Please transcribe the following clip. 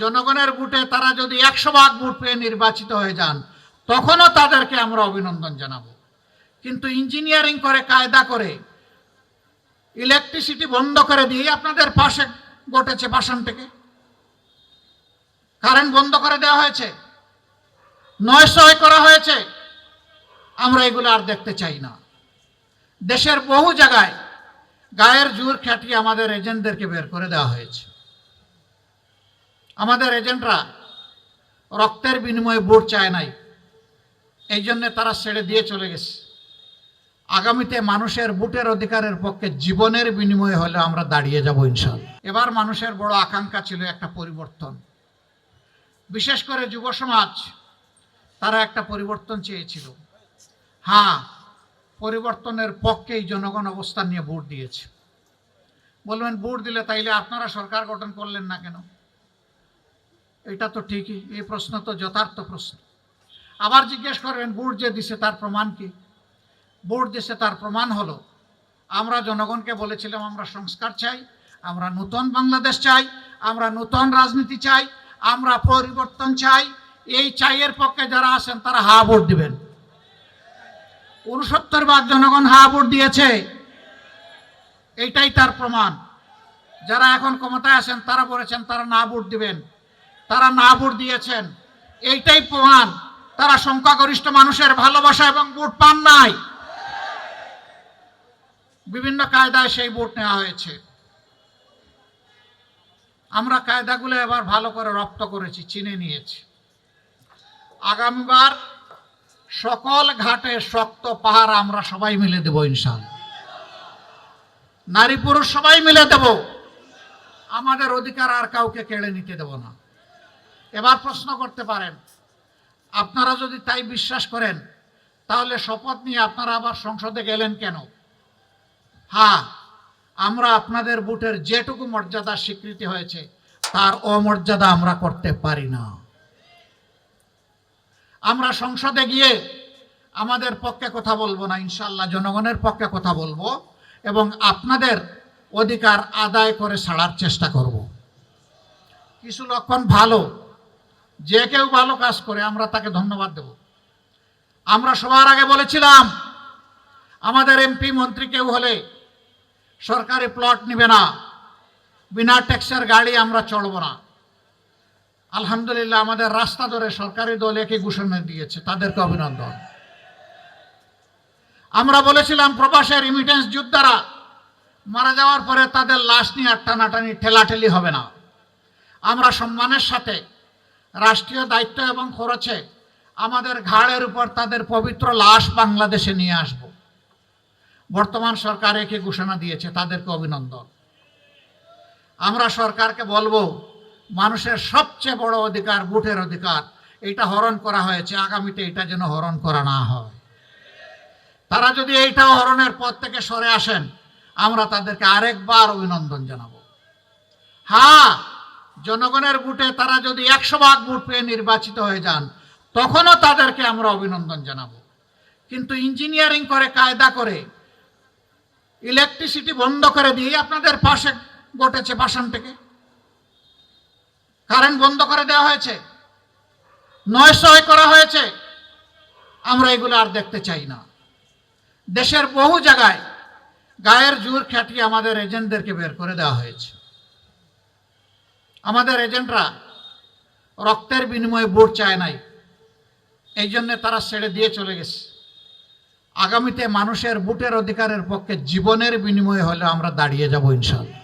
জনগণের ভোটে তারা যদি 100% ভোট পেয়ে নির্বাচিত হয়ে যান, তখনও তাদেরকে আমরা অভিনন্দন জানাবো। কিন্তু ইঞ্জিনিয়ারিং করে, কায়দা করে, ইলেকট্রিসিটি বন্ধ করে দিয়ে আপনাদের পাশে ঘটেছে পাষাণ থেকে কারেন্ট বন্ধ করে দেওয়া হয়েছে, নয়সয় করা হয়েছে। আমরা এগুলো আর দেখতে চাই না। দেশের বহু জায়গায় গায়ের জোর খাটিয়ে আমাদের এজেন্টদেরকে বের করে দেওয়া হয়েছে। আমাদের এজেন্টরা রক্তের বিনিময়ে ভোট চায় নাই, এই জন্য তারা ছেড়ে দিয়ে চলে গেছে। আগামীতে মানুষের ভোটের অধিকারের পক্ষে জীবনের বিনিময়ে হলে আমরা দাঁড়িয়ে যাব ইনশাআল্লাহ। এবার মানুষের বড় আকাঙ্ক্ষা ছিল একটা পরিবর্তন, বিশেষ করে যুব সমাজ, তারা একটা পরিবর্তন চেয়েছিল। হ্যাঁ, পরিবর্তনের পক্ষেই জনগণ অবস্থান নিয়ে ভোট দিয়েছে। বলবেন ভোট দিলে তাইলে আপনারা সরকার গঠন করলেন না কেন? এটা তো ঠিকই, এই প্রশ্ন তো যথার্থ প্রশ্ন। আবার জিজ্ঞেস করবেন ভোট যে দিছে তার প্রমাণ কি? ভোট দিছে তার প্রমাণ হলো আমরা জনগণকে বলেছিলাম আমরা সংস্কার চাই, আমরা নতুন বাংলাদেশ চাই, আমরা নতুন রাজনীতি চাই, আমরা পরিবর্তন চাই। এই চাইয়ের পক্ষে যারা আছেন তারা হা ভোট দিবেন। 69% জনগণ হা ভোট দিয়েছে, এইটাই তার প্রমাণ। যারা এখন ক্ষমতায় আছেন তারা বলেছেন তারা না ভোট দিবেন, তারা না ভোট দিয়েছেন, এইটাই প্রমাণ তারা সংখ্যাগরিষ্ঠ মানুষের ভালোবাসা এবং ভোট পান নাই। বিভিন্ন কায়দায় সেই ভোট নেওয়া হয়েছে। আমরা কায়দাগুলো এবার ভালো করে রপ্ত করেছি, চিনে নিয়েছি। আগামীবার সকল ঘাটে শক্ত পাহাড় আমরা সবাই মিলে দেব ইনশাআল্লাহ। নারী পুরুষ সবাই মিলে দেব। আমাদের অধিকার আর কাউকে কেড়ে নিতে দেব না। এবার প্রশ্ন করতে পারেন, আপনারা যদি তাই বিশ্বাস করেন তাহলে শপথ নিয়ে আপনারা আবার সংসদে গেলেন কেন? হ্যাঁ, আমরা আপনাদের ভোটের যেটুকু মর্যাদা স্বীকৃতি হয়েছে তার অমর্যাদা আমরা করতে পারি না। আমরা সংসদে গিয়ে আমাদের পক্ষে কথা বলবো না, ইনশাআল্লাহ জনগণের পক্ষে কথা বলবো এবং আপনাদের অধিকার আদায় করে ছাড়ার চেষ্টা করব। কিছু লক্ষণ ভালো, যে কেউ ভালো কাজ করে আমরা তাকে ধন্যবাদ দেব। আমরা সবার আগে বলেছিলাম আমাদের এমপি মন্ত্রী কেউ হলে সরকারি প্লট নিবে না, বিনা ট্যাক্সের গাড়ি আমরা চড়ব না। আলহামদুলিল্লাহ আমাদের রাস্তা ধরে সরকারি দল একই ঘোষণা দিয়েছে, তাদেরকে অভিনন্দন। আমরা বলেছিলাম প্রবাসে রিমিটেন্স যোদ্ধারা মারা যাওয়ার পরে তাদের লাশ নিয়ে টানাটানি ঠেলাঠেলি হবে না। আমরা সম্মানের সাথে রাষ্ট্রীয় দায়িত্ব এবং খরচে আমাদের ঘাড়ের উপর তাদের পবিত্র লাশ বাংলাদেশে নিয়ে আসব। বর্তমান সরকার একই ঘোষণা দিয়েছে, তাদেরকে অভিনন্দন। আমরা সরকারকে বলবো মানুষের সবচেয়ে বড় অধিকার ভোটের অধিকার, এটা হরণ করা হয়েছে, আগামীতে এটা যেন হরণ করা না হয়। তারা যদি এইটাও হরণের পথ থেকে সরে আসেন আমরা তাদেরকে আরেকবার অভিনন্দন জানাবো। হ্যাঁ, জনগণের ভোটে তারা যদি 100% ভোট পেয়ে নির্বাচিত হয়ে যান তখনও তাদেরকে আমরা অভিনন্দন জানাবো। কিন্তু ইঞ্জিনিয়ারিং করে, কায়দা করে, ইলেকট্রিসিটি বন্ধ করে দিয়ে আপনাদের পাশে ঘটেছে পাষাণ থেকে কারেন্ট বন্ধ করে দেওয়া হয়েছে, নয়সয় করা হয়েছে। আমরা এগুলো আর দেখতে চাই না। দেশের বহু জায়গায় গায়ের জোর খাটিয়ে আমাদের এজেন্টদেরকে বের করে দেওয়া হয়েছে। আমাদের এজেন্টরা রক্তের বিনিময়ে ভোট চায় নাই, এই জন্য তারা ছেড়ে দিয়ে চলে গেছে। আগামীতে মানুষের ভোটের অধিকারের পক্ষে জীবনের বিনিময়ে হলে আমরা দাঁড়িয়ে যাব ইনশাআল্লাহ।